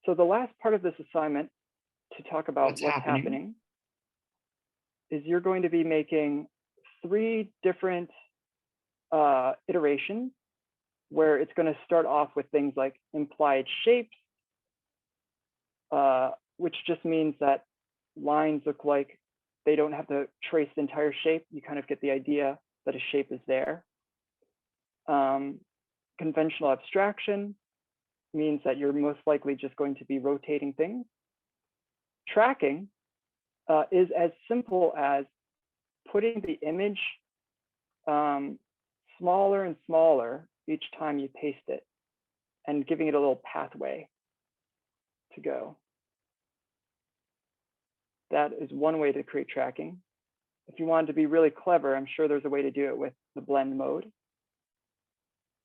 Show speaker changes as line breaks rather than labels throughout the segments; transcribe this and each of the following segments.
So the last part of this assignment to talk about
What's happening?
is you're going to be making 3 different iterations where it's going to start off with things like implied shapes, which just means that lines look like they don't have to trace the entire shape. You kind of get the idea that a shape is there. Conventional abstraction means that you're most likely just going to be rotating things. Tracking is as simple as putting the image smaller and smaller each time you paste it and giving it a little pathway to go. That is one way to create tracking. If you wanted to be really clever, I'm sure there's a way to do it with the blend mode.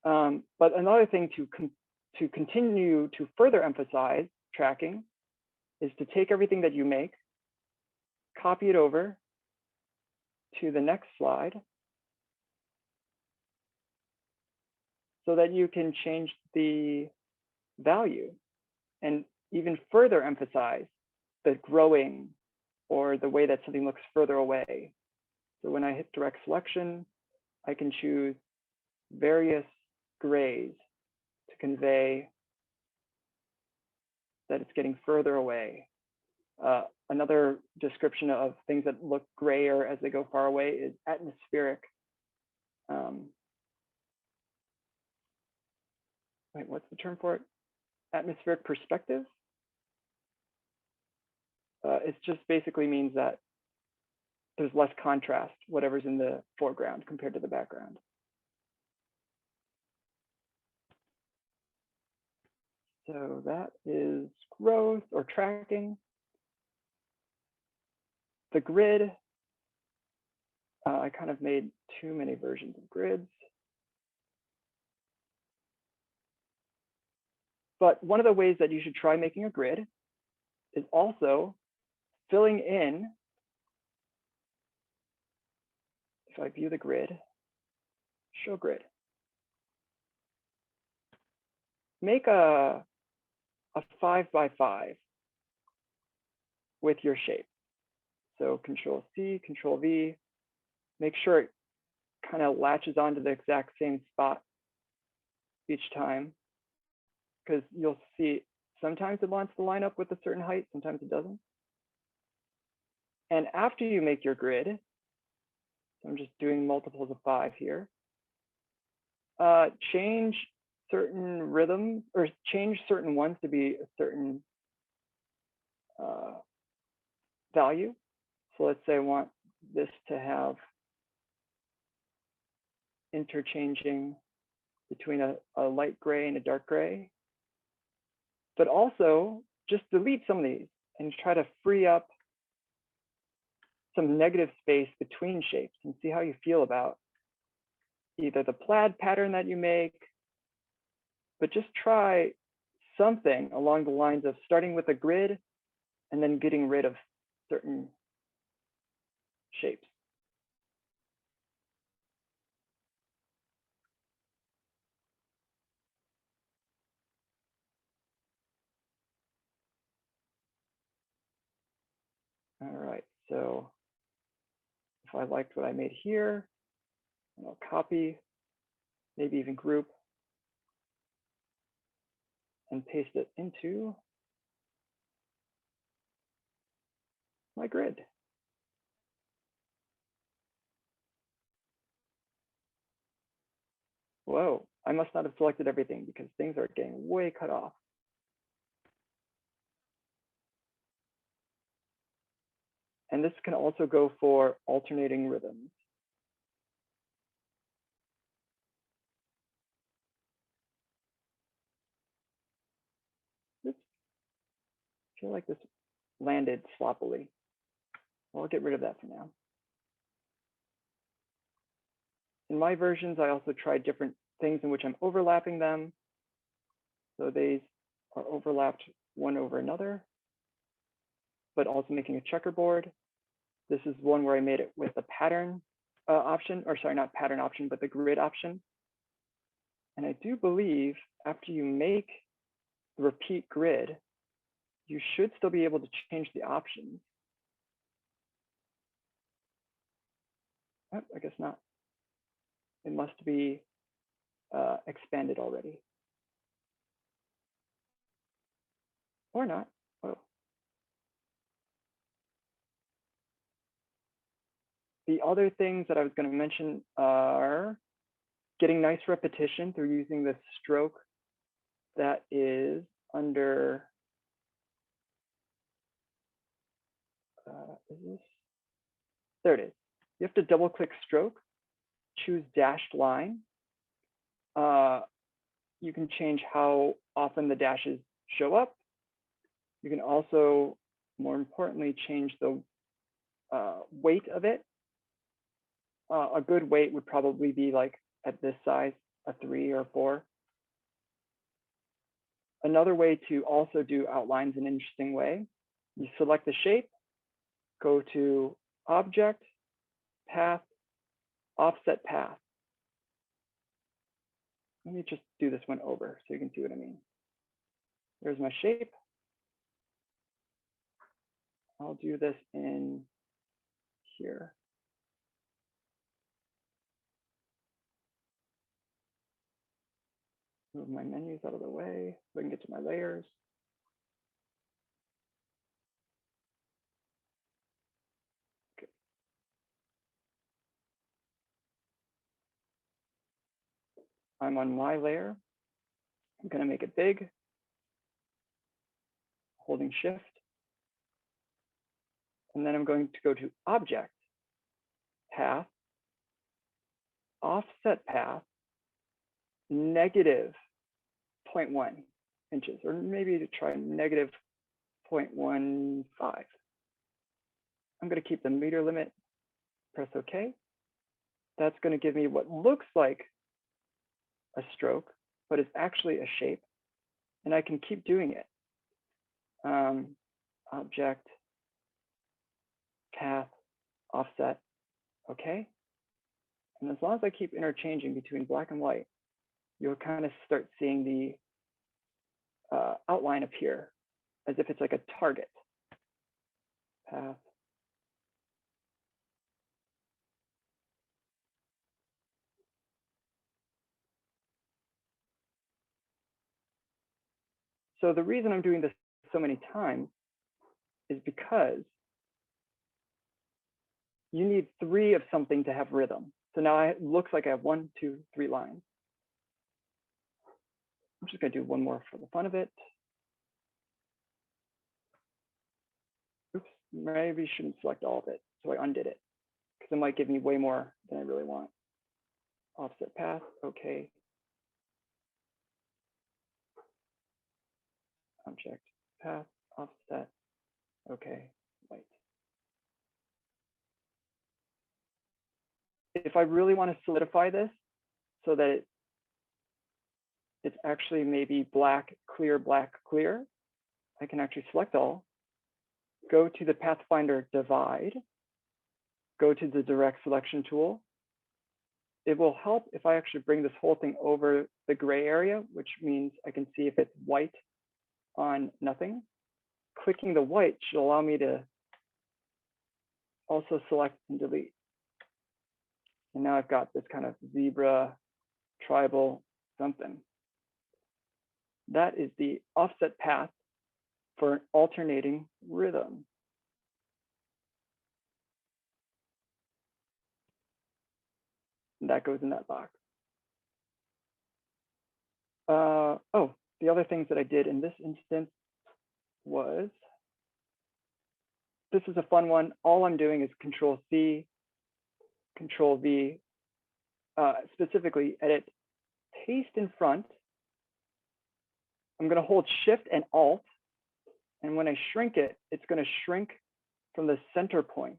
But another thing to continue to further emphasize tracking is to take everything that you make, copy it over to the next slide so that you can change the value and even further emphasize the growing or the way that something looks further away. So when I hit direct selection, I can choose various grays to convey that it's getting further away. Another description of things that look grayer as they go far away is atmospheric. Wait, what's the term for it? Atmospheric perspective? It just basically means that there's less contrast, whatever's in the foreground compared to the background. So that is growth or tracking. The grid, I kind of made too many versions of grids. But one of the ways that you should try making a grid is also filling in. If I view the grid, show grid. Make a 5 by 5 with your shape. So Control C, Control V, make sure it kind of latches onto the exact same spot each time, because you'll see sometimes it wants to line up with a certain height, sometimes it doesn't. And after you make your grid, so I'm just doing multiples of 5 here, change certain rhythms or change certain ones to be a certain value. So let's say I want this to have interchanging between a light gray and a dark gray, but also just delete some of these and try to free up some negative space between shapes and see how you feel about either the plaid pattern that you make, but just try something along the lines of starting with a grid and then getting rid of certain shapes. All right, so if I liked what I made here, I'll copy, maybe even group, and paste it into my grid. Whoa, I must not have selected everything because things are getting way cut off. And this can also go for alternating rhythms. Oops. I feel like this landed sloppily. I'll get rid of that for now. In my versions, I also tried different things in which I'm overlapping them. So these are overlapped one over another, but also making a checkerboard. This is one where I made it with the pattern option, or sorry, not pattern option, but the grid option. And I do believe after you make the repeat grid, you should still be able to change the options. Oh, I guess not. It must be expanded already. Or not. Oh. The other things that I was going to mention are getting nice repetition through using the stroke that is under, is this? There it is. You have to double click stroke, choose dashed line. You can change how often the dashes show up. You can also, more importantly, change the weight of it. A good weight would probably be like at this size, a 3 or 4. Another way to also do outlines in an interesting way, you select the shape, go to Object, Path, Offset Path. Let me just do this one over so you can see what I mean. There's my shape. I'll do this in here. Move my menus out of the way so I can get to my layers. Okay. I'm on my layer. I'm going to make it big, holding Shift. And then I'm going to go to Object, Path, Offset Path, negative 0.1 inches, or maybe to try negative 0.15. I'm going to keep the meter limit, press OK. That's going to give me what looks like a stroke, but it's actually a shape. And I can keep doing it. Object, path, offset, OK. And as long as I keep interchanging between black and white, you'll kind of start seeing the outline appear as if it's like a target. Path. So the reason I'm doing this so many times is because you need 3 of something to have rhythm. So now it looks like I have 1, 2, 3 lines. I'm just going to do one more for the fun of it. Oops, maybe I shouldn't select all of it. So I undid it because it might give me way more than I really want. Offset path, OK. Object, path, offset, OK, white. If I really want to solidify this so that it's actually maybe black, clear, I can actually select all, go to the Pathfinder divide, go to the direct selection tool. It will help if I actually bring this whole thing over the gray area, which means I can see if it's white on nothing. Clicking the white should allow me to also select and delete. And now I've got this kind of zebra, tribal, something. That is the offset path for an alternating rhythm. And that goes in that box. Oh, the other things that I did in this instance was, this is a fun one. All I'm doing is Control C, Control V, specifically edit paste in front. I'm going to hold Shift and Alt. And when I shrink it, it's going to shrink from the center point.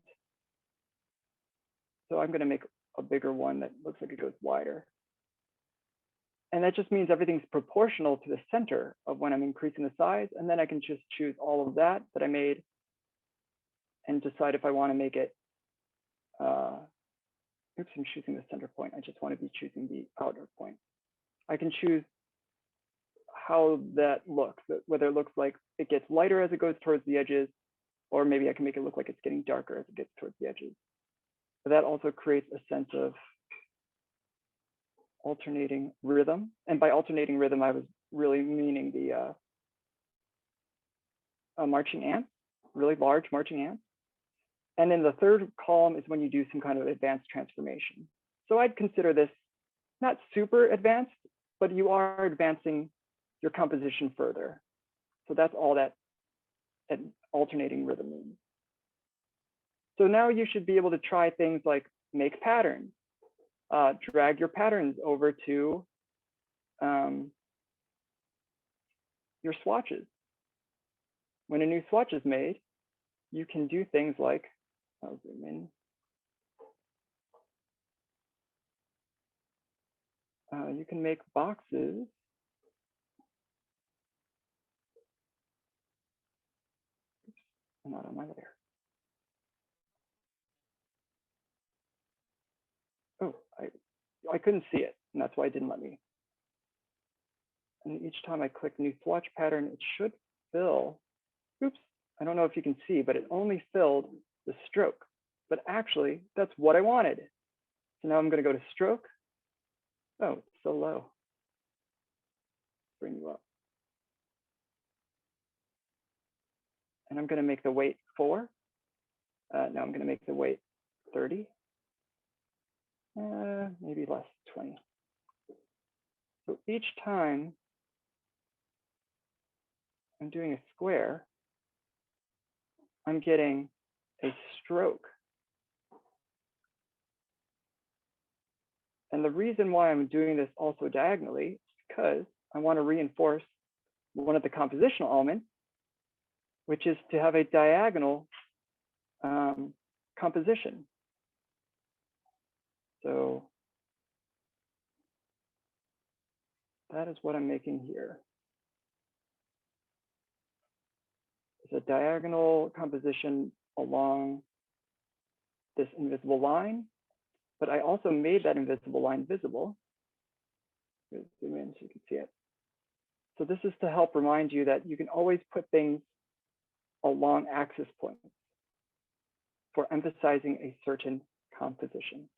So I'm going to make a bigger one that looks like it goes wider. And that just means everything's proportional to the center of when I'm increasing the size. And then I can just choose all of that I made and decide if I want to make it, oops, I'm choosing the center point. I just want to be choosing the outer point. I can choose how that looks, whether it looks like it gets lighter as it goes towards the edges, or maybe I can make it look like it's getting darker as it gets towards the edges. So that also creates a sense of alternating rhythm. And by alternating rhythm, I was really meaning the marching ants, really large marching ants. And then the third column is when you do some kind of advanced transformation. So I'd consider this not super advanced, but you are advancing your composition further. So that's all that alternating rhythm means. So now you should be able to try things like make patterns, drag your patterns over to your swatches. When a new swatch is made, you can do things like, I'll zoom in. You can make boxes. Oops, I'm not on my layer. Oh, I couldn't see it, and that's why it didn't let me. And each time I click new swatch pattern, it should fill. Oops, I don't know if you can see, but it only filled the stroke. But actually, that's what I wanted. So now I'm going to go to stroke. Oh, it's so low. Bring you up. And I'm going to make the weight 4. Now I'm going to make the weight 30. Maybe less, 20. So each time I'm doing a square, I'm getting a stroke. And the reason why I'm doing this also diagonally is because I want to reinforce one of the compositional elements, which is to have a diagonal composition. So that is what I'm making here. It's a diagonal composition along this invisible line, but I also made that invisible line visible. Zoom in so you can see it. So this is to help remind you that you can always put things along axis points for emphasizing a certain composition.